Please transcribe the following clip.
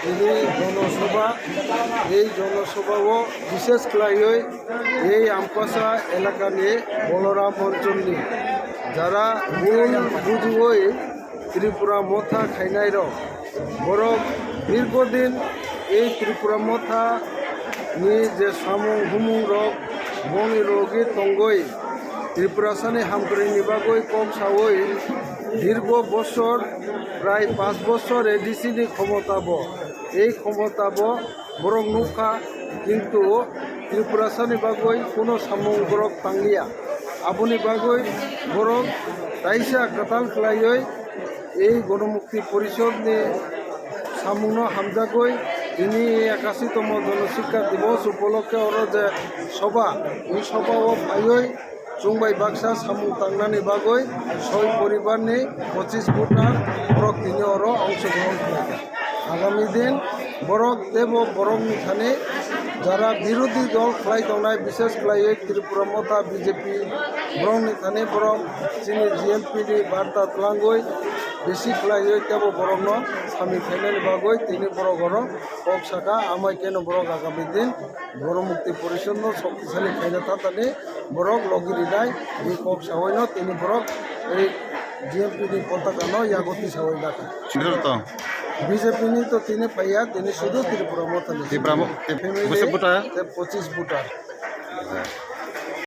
তিনি জনসভা এই জনসভাও বিশেষ ক্লাইয় এই আমপাসা এলাকা নিয়ে বলরাম অঞ্চল নিয়ে যারা মূল বুঝুই ত্রিপুরা মথা খাইনাই রক বরং দীর্ঘদিন এই ত্রিপুরা মথা নিয়ে যে সামুং হুমুং রক বনি রোগী তঙ্গই ত্রিপুরা সানি হামকরিনি বাগৈ কম সাওই দীর্ঘ বছর প্রায় 5 বছর এডিসিনি ক্ষমতাব এই ক্ষমতাব বরং নুখা কিন্তু ত্রিপুরা সানি বাগৈ কোনো সামুং বরক তাঙ্গিয়া আবনি বাগৈ বরং তাইসা কাতাল খালাইয় এই গণমুক্তি পরিষদ নিয়ে সামুং হামজাগৈ তিনি 81তম জনশিক্ষা দিবস উপলক্ষে ওর যে সভা এই সভাও ভাইই চুংবাই বাক্সা সামুং তাংনানি বাগৈ 6 পরিবার নিয়ে 25 ভোটার বরক তিনি ওর অংশগ্রহণ করেন আগামী দিন বরক দেব বরং নিখানে যারা বিরোধী দল খাই দৌনায় বিশেষ খাইয়ে ত্রিপুরা মথা বিজেপি বরং নিখানে বরং চিনি জিএমপি বার্তা তলাঙ্গই বেশি খাইয়ে কেব বরং সামি ফাইনাল বাগৈ তিনি বড় কক শাখা আমায় কেন বরক আগামী দিন গণমুক্তি পরিচ্ছন্ন শক্তিশালী খাইনা থাকানে বরক লগিরি নাই এই কক সাহইন তিনি বরক এই জিএমপি পতাকা ইয়াগতি সাহই ডাকা বিজেপি তো তিনি পাইয়া তিনি শুধু ত্রিপুরা মত 25 ভোটার